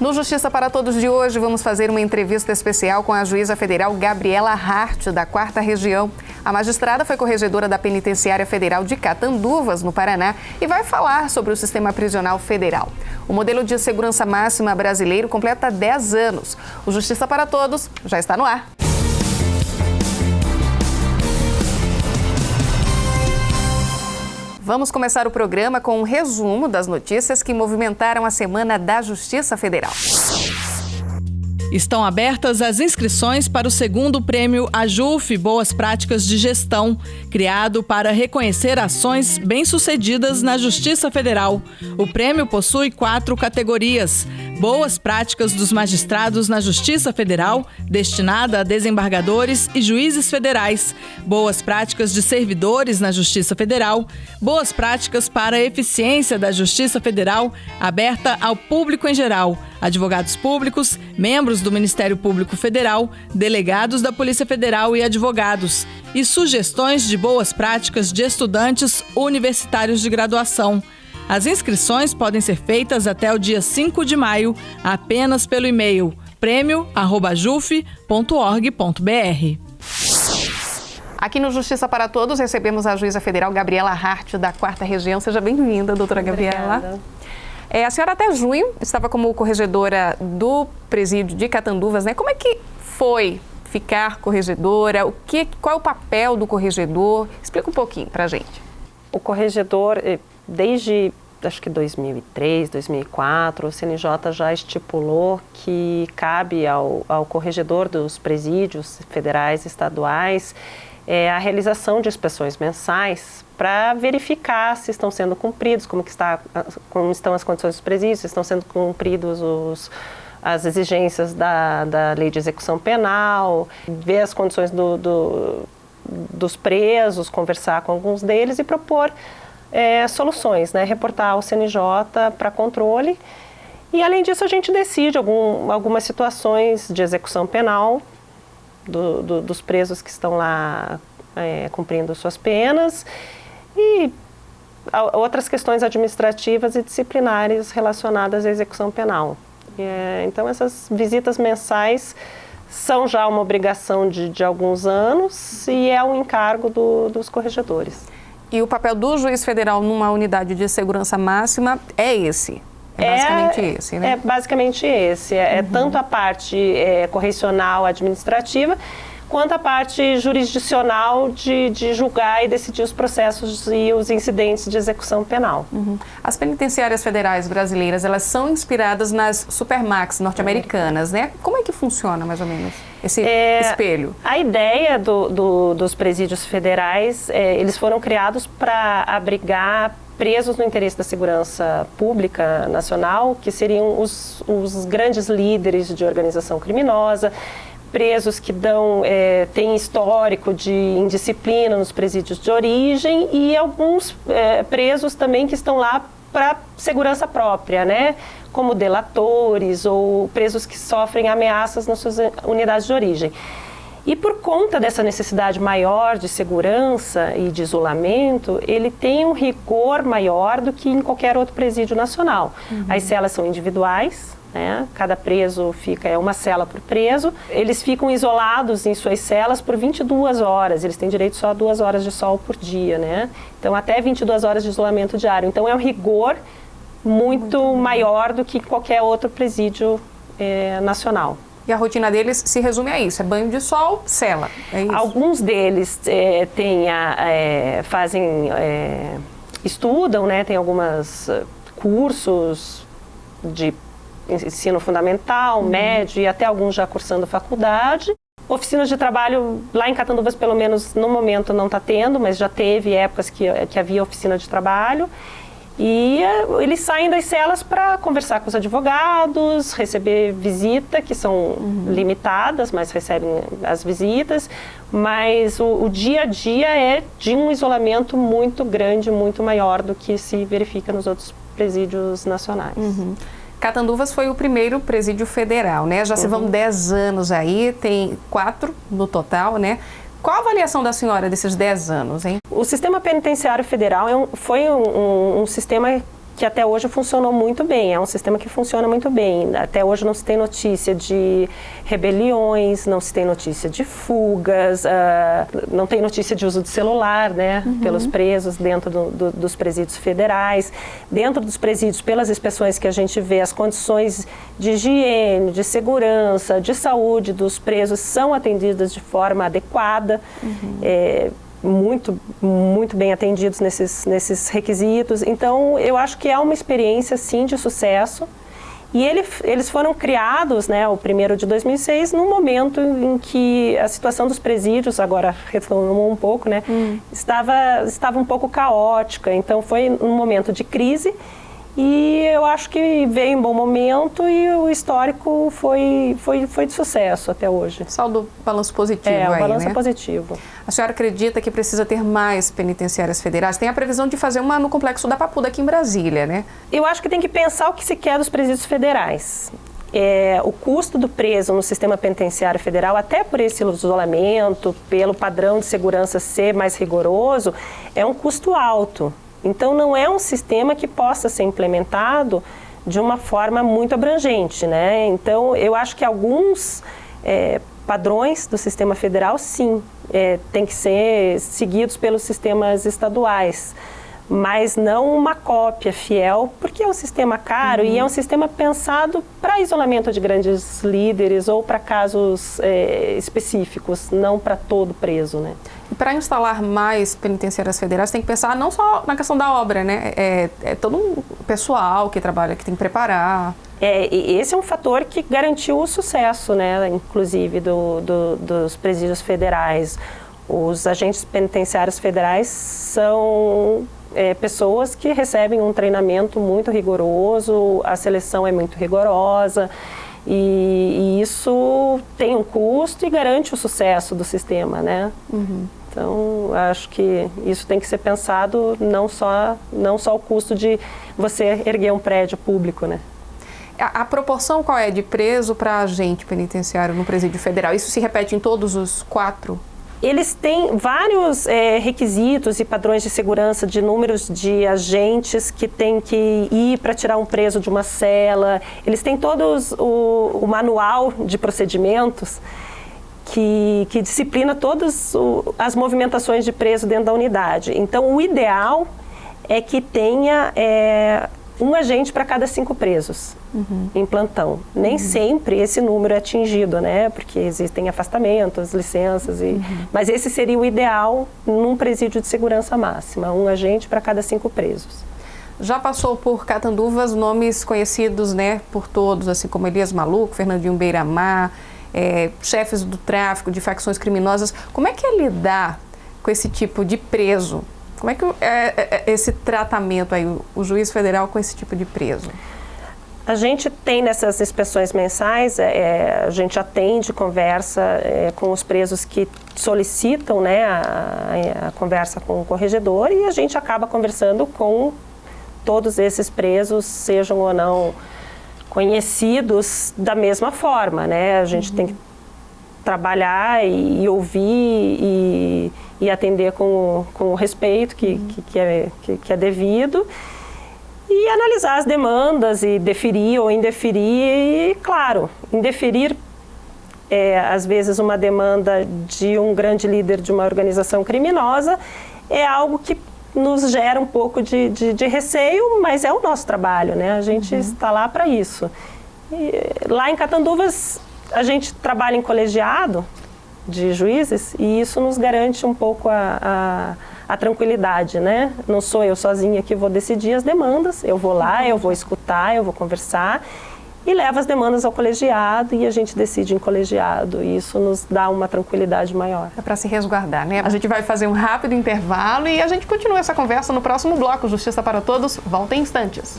No Justiça para Todos de hoje, vamos fazer uma entrevista especial com a juíza federal Gabriela Hart, da 4ª Região. A magistrada foi corregedora da Penitenciária Federal de Catanduvas, no Paraná, e vai falar sobre o sistema prisional federal. O modelo de segurança máxima brasileiro completa 10 anos. O Justiça para Todos já está no ar. Vamos começar o programa com um resumo das notícias que movimentaram a Semana da Justiça Federal. Estão abertas as inscrições para o 2º Prêmio AJUF Boas Práticas de Gestão, criado para reconhecer ações bem-sucedidas na Justiça Federal. O prêmio possui 4 categorias: Boas Práticas dos Magistrados na Justiça Federal, destinada a desembargadores e juízes federais; Boas Práticas de Servidores na Justiça Federal; Boas Práticas para a Eficiência da Justiça Federal, aberta ao público em geral, advogados públicos, membros do Ministério Público Federal, delegados da Polícia Federal e advogados, e sugestões de boas práticas de estudantes universitários de graduação. As inscrições podem ser feitas até o dia 5 de maio, apenas pelo e-mail premio@juf.org.br. Aqui no Justiça para Todos recebemos a juíza federal Gabriela Hart, da 4ª Região. Seja bem-vinda, doutora Gabriela. Obrigada. A senhora até junho estava como corregedora do presídio de Catanduvas, né? Como é que foi ficar corregedora? Qual é o papel do corregedor? Explica um pouquinho pra gente. O corregedor, desde acho que 2003, 2004, o CNJ já estipulou que cabe ao corregedor dos presídios federais e estaduais a realização de inspeções mensais para verificar se estão sendo cumpridos, como estão as condições dos presídios, se estão sendo cumpridos as exigências da lei de execução penal, ver as condições dos presos, conversar com alguns deles e propor soluções, né? Reportar ao CNJ para controle. E, além disso, a gente decide algumas situações de execução penal dos presos que estão lá cumprindo suas penas e outras questões administrativas e disciplinares relacionadas à execução penal. Então, essas visitas mensais são já uma obrigação de alguns anos e é um encargo dos corregedores. E o papel do juiz federal numa unidade de segurança máxima é esse? É basicamente esse, né? É basicamente esse. É tanto a parte correcional administrativa, quanto a parte jurisdicional de julgar e decidir os processos e os incidentes de execução penal. As penitenciárias federais brasileiras, elas são inspiradas nas Supermax norte-americanas, né? Como é que funciona, mais ou menos, esse espelho? A ideia dos presídios federais, eles foram criados para abrigar presos no interesse da segurança pública nacional, que seriam os grandes líderes de organização criminosa, presos que têm histórico de indisciplina nos presídios de origem e alguns presos também que estão lá para segurança própria, né? Como delatores ou presos que sofrem ameaças nas suas unidades de origem. E por conta dessa necessidade maior de segurança e de isolamento, ele tem um rigor maior do que em qualquer outro presídio nacional. As celas são individuais, né? Cada preso fica, uma cela por preso. Eles ficam isolados em suas celas por 22 horas. Eles têm direito só a 2 horas de sol por dia, né? Então, até 22 horas de isolamento diário. Então, é um rigor muito maior do que qualquer outro presídio nacional. E a rotina deles se resume a isso, é banho de sol, cela, é isso? Alguns deles estudam, né, tem alguns cursos de ensino fundamental, médio e até alguns já cursando faculdade. Oficinas de trabalho, lá em Catanduvas, pelo menos no momento não está tendo, mas já teve épocas que havia oficina de trabalho. E eles saem das celas para conversar com os advogados, receber visita, que são limitadas, mas recebem as visitas. Mas o dia a dia é de um isolamento muito grande, muito maior do que se verifica nos outros presídios nacionais. Catanduvas foi o primeiro presídio federal, né? Já se vão 10 anos aí, tem 4 no total, né? Qual a avaliação da senhora desses 10 anos, hein? O sistema penitenciário federal foi um sistema que até hoje funcionou muito bem, é um sistema que funciona muito bem. Até hoje não se tem notícia de rebeliões, não se tem notícia de fugas, não tem notícia de uso de celular, né, pelos presos dentro dos presídios federais. Dentro dos presídios, pelas inspeções que a gente vê, as condições de higiene, de segurança, de saúde dos presos são atendidas de forma adequada. Muito bem atendidos nesses requisitos. Então, eu acho que é uma experiência, sim, de sucesso. E eles foram criados, né, o primeiro de 2006, num momento em que a situação dos presídios, agora retomou um pouco, né, estava um pouco caótica. Então, foi um momento de crise. E eu acho que veio em bom momento e o histórico foi de sucesso até hoje. Saldo balanço positivo aí, o balanço né? é positivo. A senhora acredita que precisa ter mais penitenciárias federais? Tem a previsão de fazer uma no Complexo da Papuda aqui em Brasília, né? Eu acho que tem que pensar o que se quer dos presídios federais. O custo do preso no sistema penitenciário federal, até por esse isolamento, pelo padrão de segurança ser mais rigoroso, é um custo alto. Então, não é um sistema que possa ser implementado de uma forma muito abrangente, né? Então, eu acho que alguns padrões do sistema federal, sim, tem que ser seguidos pelos sistemas estaduais, mas não uma cópia fiel, porque é um sistema caro e é um sistema pensado para isolamento de grandes líderes ou para casos específicos, não para todo preso, né? E para instalar mais penitenciárias federais, tem que pensar não só na questão da obra, né? É todo um pessoal que trabalha, que tem que preparar. E esse é um fator que garantiu o sucesso, né? Inclusive dos presídios federais. Os agentes penitenciários federais são pessoas que recebem um treinamento muito rigoroso, a seleção é muito rigorosa. E isso tem um custo e garante o sucesso do sistema, né? Então, acho que isso tem que ser pensado não só o custo de você erguer um prédio público, né? A proporção qual é de preso para agente penitenciário no presídio federal? Isso se repete em todos os 4? Eles têm vários requisitos e padrões de segurança de números de agentes que têm que ir para tirar um preso de uma cela. Eles têm todos o manual de procedimentos que disciplina todas as movimentações de preso dentro da unidade. Então, o ideal é que tenha um agente para cada 5 presos em plantão. Nem sempre esse número é atingido, né? Porque existem afastamentos, licenças, mas esse seria o ideal num presídio de segurança máxima, um agente para cada 5 presos. Já passou por Catanduvas nomes conhecidos, né, por todos, assim como Elias Maluco, Fernandinho Beiramar, chefes do tráfico, de facções criminosas. Como é que é lidar com esse tipo de preso? Como é que é esse tratamento aí, o juiz federal com esse tipo de preso? A gente tem nessas inspeções mensais, a gente atende, conversa com os presos que solicitam, né, a conversa com o corregedor, e a gente acaba conversando com todos esses presos, sejam ou não conhecidos da mesma forma, né? A gente tem que trabalhar e ouvir e atender com o respeito que é devido, e analisar as demandas e deferir ou indeferir. E, claro, indeferir às vezes uma demanda de um grande líder de uma organização criminosa é algo que nos gera um pouco de receio, mas é o nosso trabalho, né? A gente está lá para isso. E lá em Catanduvas, a gente trabalha em colegiado de juízes e isso nos garante um pouco a tranquilidade, né? Não sou eu sozinha que vou decidir as demandas, eu vou lá, eu vou escutar, eu vou conversar e levo as demandas ao colegiado e a gente decide em colegiado, e isso nos dá uma tranquilidade maior. É para se resguardar, né? A gente vai fazer um rápido intervalo e a gente continua essa conversa no próximo bloco. Justiça para Todos volta em instantes.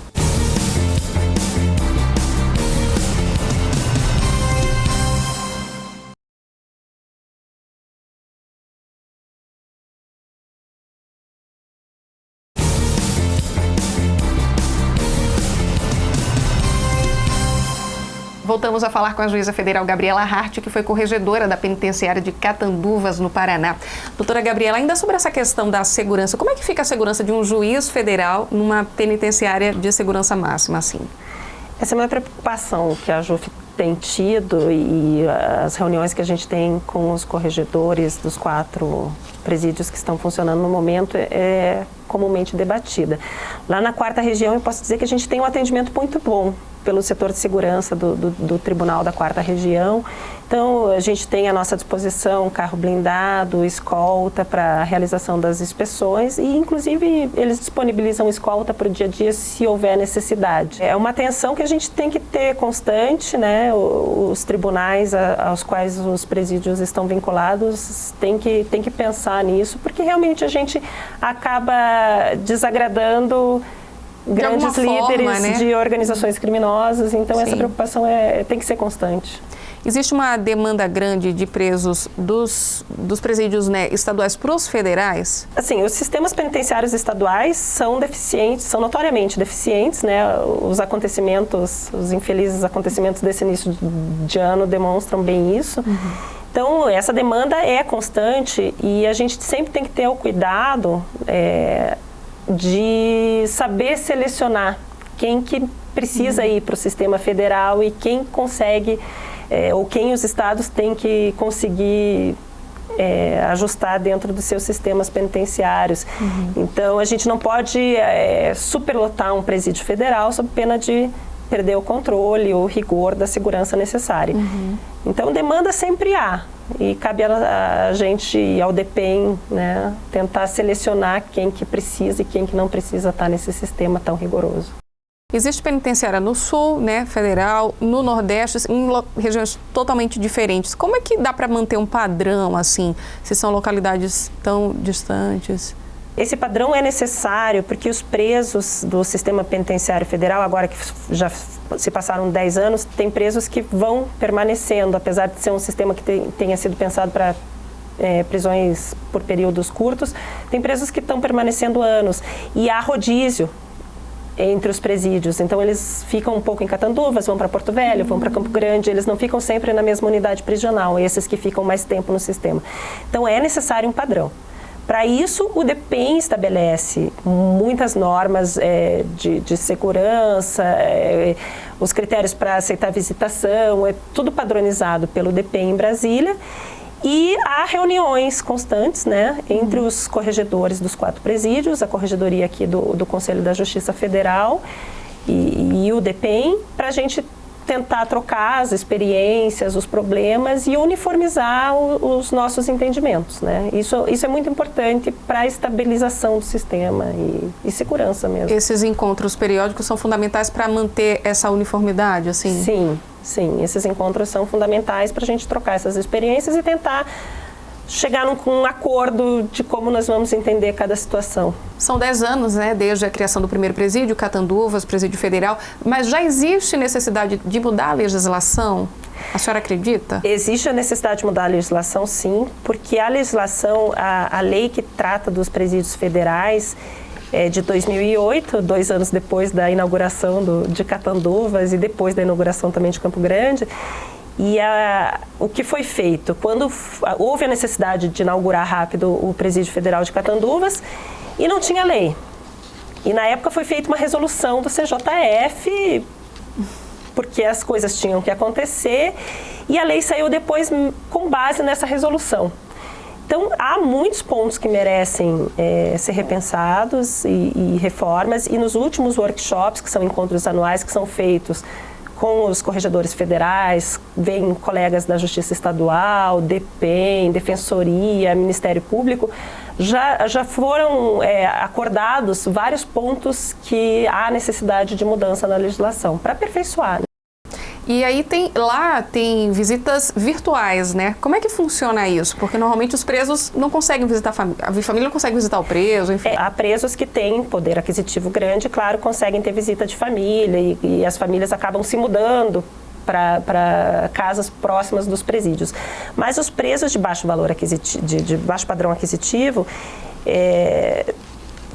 voltamos a falar com a juíza federal Gabriela Hart, que foi corregedora da penitenciária de Catanduvas, no Paraná. Doutora Gabriela, ainda sobre essa questão da segurança, como é que fica a segurança de um juiz federal numa penitenciária de segurança máxima assim? Essa é uma preocupação que a JUF tem tido e as reuniões que a gente tem com os corregedores dos 4 presídios que estão funcionando no momento é comumente debatida. Lá na 4ª região eu posso dizer que a gente tem um atendimento muito bom pelo setor de segurança do Tribunal da 4ª Região. Então, a gente tem à nossa disposição carro blindado, escolta para a realização das inspeções e, inclusive, eles disponibilizam escolta para o dia a dia se houver necessidade. É uma atenção que a gente tem que ter constante, né? Os tribunais aos quais os presídios estão vinculados têm que pensar nisso, porque realmente a gente acaba desagradando grandes líderes, né, de organizações criminosas, então essa preocupação tem que ser constante. Existe uma demanda grande de presos dos presídios, né, estaduais para os federais? Assim, os sistemas penitenciários estaduais são deficientes, são notoriamente deficientes, né? Os infelizes acontecimentos desse início de ano demonstram bem isso. Então, essa demanda é constante e a gente sempre tem que ter o cuidado de saber selecionar quem que precisa ir para o sistema federal e quem consegue, ou quem os estados têm que conseguir ajustar dentro dos seus sistemas penitenciários. Então, a gente não pode superlotar um presídio federal sob pena de perder o controle ou o rigor da segurança necessária. Então, demanda sempre há. E cabe a gente e ao DPEM, né, tentar selecionar quem que precisa e quem que não precisa estar nesse sistema tão rigoroso. Existe penitenciária no Sul, né, federal, no Nordeste, em regiões totalmente diferentes. Como é que dá para manter um padrão, assim, se são localidades tão distantes? Esse padrão é necessário porque os presos do sistema penitenciário federal, agora que já se passaram 10 anos, tem presos que vão permanecendo, apesar de ser um sistema que tenha sido pensado para prisões por períodos curtos, tem presos que estão permanecendo anos. E há rodízio entre os presídios, então eles ficam um pouco em Catanduvas, vão para Porto Velho, vão para Campo Grande, eles não ficam sempre na mesma unidade prisional, esses que ficam mais tempo no sistema. Então é necessário um padrão. Para isso, o DPEM estabelece muitas normas de segurança, os critérios para aceitar visitação, é tudo padronizado pelo DPEM em Brasília. E há reuniões constantes, né, entre os corregedores dos 4 presídios, a corregedoria aqui do Conselho da Justiça Federal e o DPEM, para a gente tentar trocar as experiências, os problemas e uniformizar os nossos entendimentos, né? Isso é muito importante para a estabilização do sistema e segurança mesmo. Esses encontros periódicos são fundamentais para manter essa uniformidade, assim? Sim, esses encontros são fundamentais para a gente trocar essas experiências e tentar chegar num acordo de como nós vamos entender cada situação. São 10 anos, né, desde a criação do primeiro presídio, Catanduvas, presídio federal, mas já existe necessidade de mudar a legislação? A senhora acredita? Existe a necessidade de mudar a legislação, sim, porque a legislação, a lei que trata dos presídios federais é de 2008, 2 anos depois da inauguração de Catanduvas e depois da inauguração também de Campo Grande. E o que foi feito? Quando houve a necessidade de inaugurar rápido o Presídio Federal de Catanduvas e não tinha lei. E na época foi feita uma resolução do CJF, porque as coisas tinham que acontecer, e a lei saiu depois com base nessa resolução. Então, há muitos pontos que merecem ser repensados e reformas, e nos últimos workshops, que são encontros anuais que são feitos com os corregedores federais, vêm colegas da Justiça Estadual, DPEM, Defensoria, Ministério Público, já foram acordados vários pontos que há necessidade de mudança na legislação, para aperfeiçoar. E aí lá tem visitas virtuais, né? Como é que funciona isso? Porque normalmente os presos não conseguem visitar a família não consegue visitar o preso, enfim. Há presos que têm poder aquisitivo grande, claro, conseguem ter visita de família e as famílias acabam se mudando para casas próximas dos presídios. Mas os presos de baixo valor aquisitivo, de baixo padrão aquisitivo,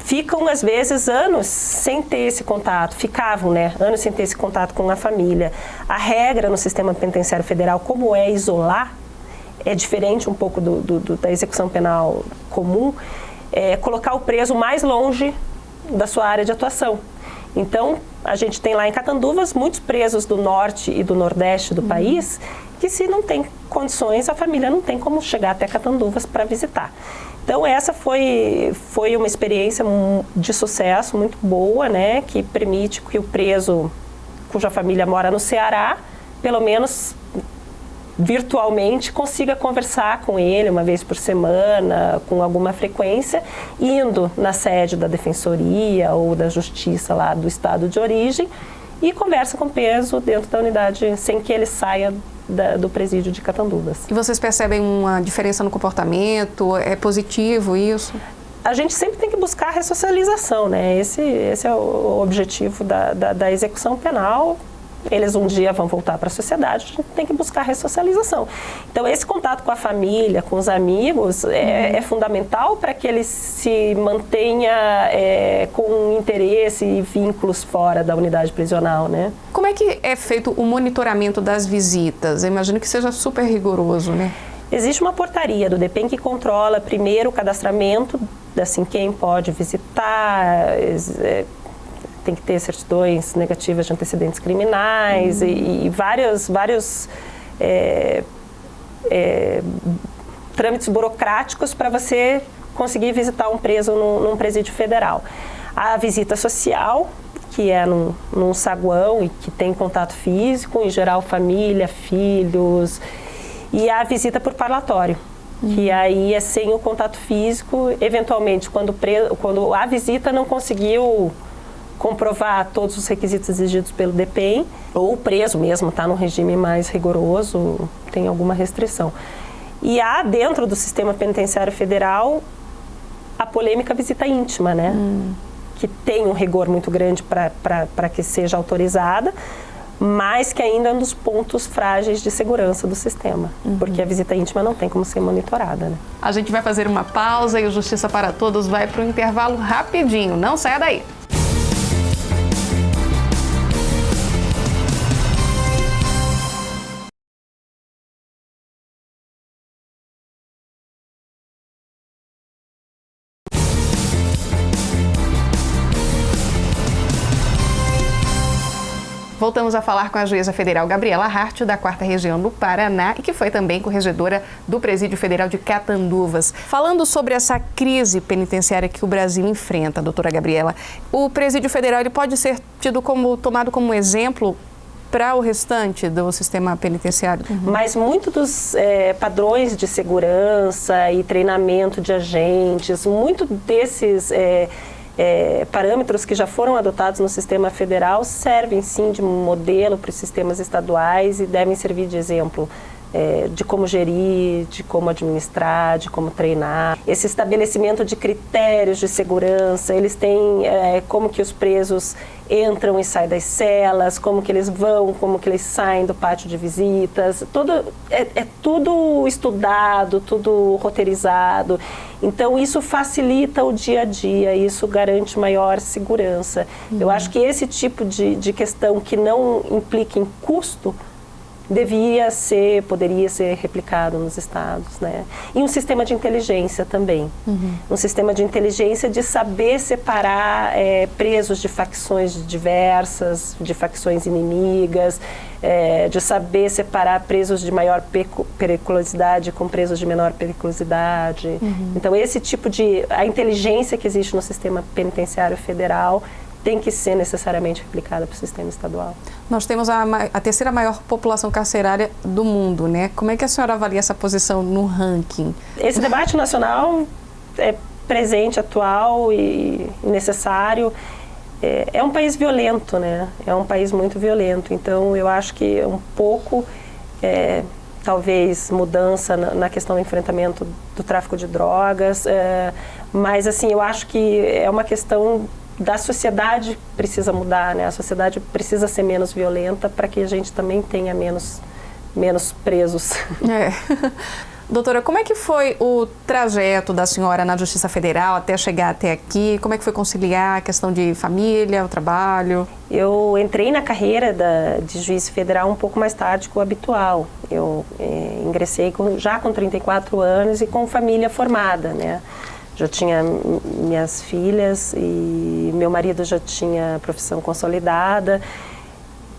ficam, às vezes, anos sem ter esse contato, ficavam, né, anos sem ter esse contato com a família. A regra no sistema penitenciário federal, como é isolar, é diferente um pouco da execução penal comum, é colocar o preso mais longe da sua área de atuação. Então, a gente tem lá em Catanduvas muitos presos do norte e do nordeste do país que, se não tem condições, a família não tem como chegar até Catanduvas para visitar. Então, essa foi uma experiência de sucesso muito boa, né, que permite que o preso cuja família mora no Ceará, pelo menos virtualmente, consiga conversar com ele uma vez por semana, com alguma frequência, indo na sede da Defensoria ou da Justiça lá do estado de origem e conversa com o preso dentro da unidade, sem que ele saia do presídio de Catanduvas. E vocês percebem uma diferença no comportamento? É positivo isso? A gente sempre tem que buscar a ressocialização, né? Esse é o objetivo da execução penal. Eles um dia vão voltar para a sociedade, a gente tem que buscar a ressocialização. Então, esse contato com a família, com os amigos, é fundamental para que ele se mantenha com interesse e vínculos fora da unidade prisional, né? Como é que é feito o monitoramento das visitas? Eu imagino que seja super rigoroso, né? Existe uma portaria do DEPEN que controla primeiro o cadastramento, assim, quem pode visitar, tem que ter certidões negativas de antecedentes criminais e vários trâmites burocráticos para você conseguir visitar um preso num presídio federal. A visita social, que é num saguão e que tem contato físico, em geral família, filhos, e a visita por parlatório, que aí é sem o contato físico, eventualmente quando a visita não conseguiu comprovar todos os requisitos exigidos pelo DEPEN, ou o preso mesmo está num regime mais rigoroso, tem alguma restrição. E há, dentro do sistema penitenciário federal, a polêmica visita íntima, né? Que tem um rigor muito grande para que seja autorizada, mas que ainda é um dos pontos frágeis de segurança do sistema, porque a visita íntima não tem como ser monitorada, né? A gente vai fazer uma pausa e o Justiça para Todos vai para o intervalo rapidinho. Não saia daí! Voltamos a falar com a juíza federal Gabriela Hart, da 4ª Região do Paraná, e que foi também corregedora do Presídio Federal de Catanduvas. Falando sobre essa crise penitenciária que o Brasil enfrenta, doutora Gabriela, o Presídio Federal ele pode ser tomado como exemplo para o restante do sistema penitenciário? Mas muito dos padrões de segurança e treinamento de agentes, muito desses parâmetros que já foram adotados no sistema federal servem sim de modelo para os sistemas estaduais e devem servir de exemplo de como gerir, de como administrar, de como treinar. Esse estabelecimento de critérios de segurança, eles têm como que os presos entram e saem das celas, como que eles vão, como que eles saem do pátio de visitas, tudo estudado, tudo roteirizado. Então, isso facilita o dia a dia, isso garante maior segurança. Eu acho que esse tipo de questão que não implica em custo poderia ser replicado nos estados, né? E um sistema de inteligência também. Um sistema de inteligência de saber separar presos de facções diversas, de facções inimigas, de saber separar presos de maior periculosidade com presos de menor periculosidade. Então, esse tipo a inteligência que existe no sistema penitenciário federal tem que ser necessariamente replicada para o sistema estadual. Nós temos a 3ª maior população carcerária do mundo, né? Como é que a senhora avalia essa posição no ranking? Esse debate nacional é presente, atual e necessário. É um país violento, né? É um país muito violento. Então, eu acho que um pouco, talvez, mudança na questão do enfrentamento do tráfico de drogas. Mas, assim, eu acho que é uma questão da sociedade precisa mudar, né? A sociedade precisa ser menos violenta para que a gente também tenha menos presos. Doutora, como é que foi o trajeto da senhora na Justiça Federal até chegar até aqui? Como é que foi conciliar a questão de família, o trabalho? Eu entrei na carreira de juiz federal um pouco mais tarde que o habitual. Eu ingressei já com 34 anos e com família formada, né? Já tinha minhas filhas e meu marido já tinha profissão consolidada.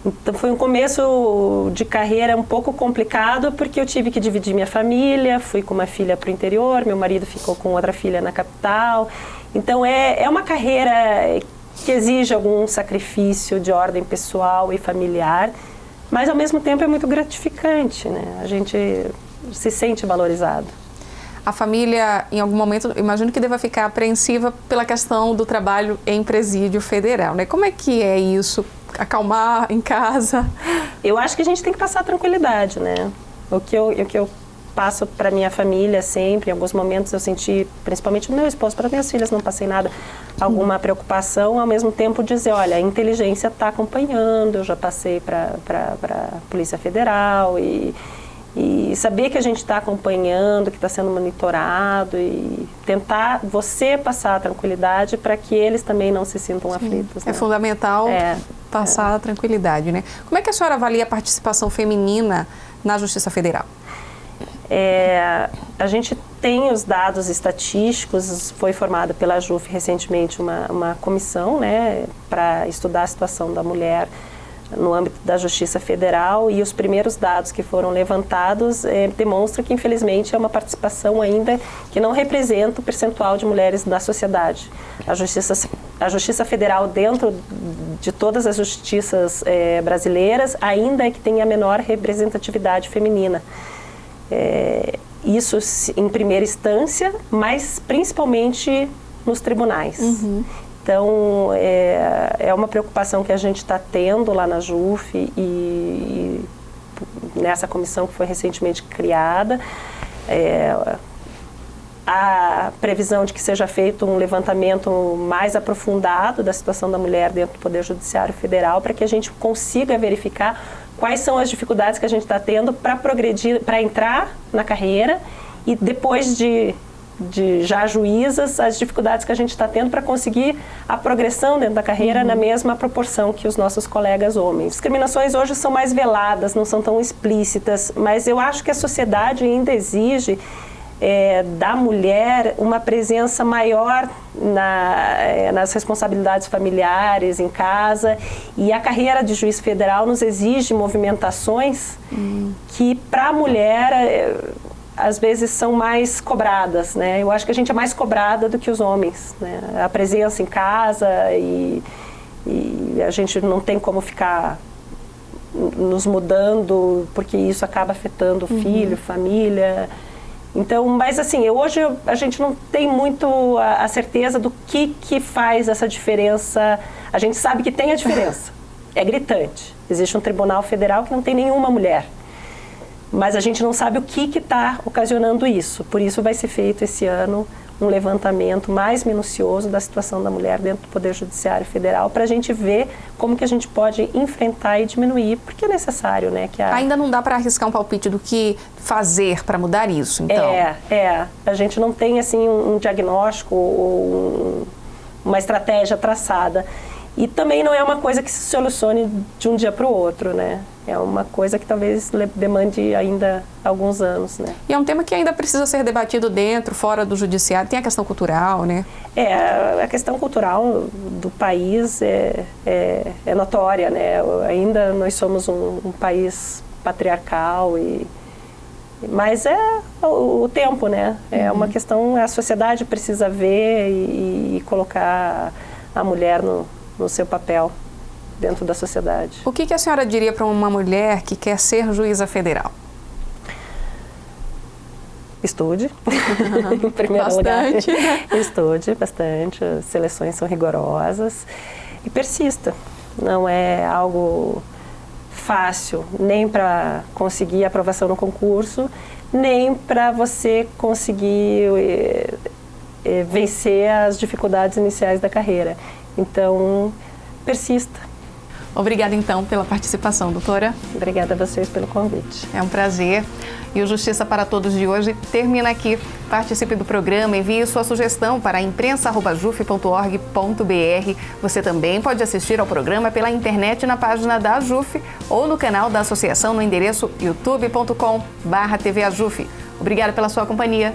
Então foi um começo de carreira um pouco complicado porque eu tive que dividir minha família, fui com uma filha para o interior, meu marido ficou com outra filha na capital. Então é uma carreira que exige algum sacrifício de ordem pessoal e familiar, mas ao mesmo tempo é muito gratificante, né? A gente se sente valorizado. A família, em algum momento, imagino que deva ficar apreensiva pela questão do trabalho em presídio federal, né? Como é que é isso? Acalmar em casa? Eu acho que a gente tem que passar tranquilidade, né? O que eu passo para minha família sempre, em alguns momentos eu senti, principalmente o meu esposo, para minhas filhas não passei nada, alguma preocupação, ao mesmo tempo dizer, olha, a inteligência está acompanhando, eu já passei para a Polícia Federal e saber que a gente está acompanhando, que está sendo monitorado e tentar você passar a tranquilidade para que eles também não se sintam aflitos. Né? É fundamental passar a tranquilidade, né? Como é que a senhora avalia a participação feminina na Justiça Federal? A gente tem os dados estatísticos, foi formada pela JUF recentemente uma comissão, né, para estudar a situação da mulher no âmbito da Justiça Federal, e os primeiros dados que foram levantados demonstram que, infelizmente, é uma participação ainda que não representa o percentual de mulheres da sociedade. A Justiça Federal, dentro de todas as justiças brasileiras, ainda é que tem a menor representatividade feminina. Isso em primeira instância, mas principalmente nos tribunais. Uhum. Então, é uma preocupação que a gente está tendo lá na JUF e nessa comissão que foi recentemente criada. A previsão de que seja feito um levantamento mais aprofundado da situação da mulher dentro do Poder Judiciário Federal para que a gente consiga verificar quais são as dificuldades que a gente está tendo para progredir, para entrar na carreira e depois de já juízas, as dificuldades que a gente está tendo para conseguir a progressão dentro da carreira na mesma proporção que os nossos colegas homens. Discriminações hoje são mais veladas, não são tão explícitas, mas eu acho que a sociedade ainda exige da mulher uma presença maior nas responsabilidades familiares, em casa, e a carreira de juiz federal nos exige movimentações que para a mulher às vezes são mais cobradas, né? Eu acho que a gente é mais cobrada do que os homens, né? A presença em casa e a gente não tem como ficar nos mudando, porque isso acaba afetando o filho, família. Então, mas assim, hoje a gente não tem muito a certeza do que faz essa diferença. A gente sabe que tem a diferença, é gritante. Existe um tribunal federal que não tem nenhuma mulher. Mas a gente não sabe o que está ocasionando isso. Por isso vai ser feito esse ano um levantamento mais minucioso da situação da mulher dentro do Poder Judiciário Federal para a gente ver como que a gente pode enfrentar e diminuir, porque é necessário, né? Ainda não dá para arriscar um palpite do que fazer para mudar isso, então? A gente não tem assim um diagnóstico ou uma estratégia traçada. E também não é uma coisa que se solucione de um dia para o outro, né? É uma coisa que talvez demande ainda alguns anos, né? E é um tema que ainda precisa ser debatido dentro, fora do judiciário. Tem a questão cultural, né? A questão cultural do país é notória, né? Ainda nós somos um país patriarcal, mas é o tempo, né? É uma questão, a sociedade precisa ver e colocar a mulher no seu papel dentro da sociedade. O que a senhora diria para uma mulher que quer ser juíza federal? Estude, em primeiro lugar. Estude bastante, as seleções são rigorosas e persista. Não é algo fácil, nem para conseguir aprovação no concurso, nem para você conseguir vencer as dificuldades iniciais da carreira. Então, persista. Obrigada, então, pela participação, doutora. Obrigada a vocês pelo convite. É um prazer. E o Justiça para Todos de hoje termina aqui. Participe do programa, envie sua sugestão para imprensa@juf.org.br. Você também pode assistir ao programa pela internet na página da AJUF ou no canal da associação no endereço youtube.com/tvajuf. Obrigada pela sua companhia.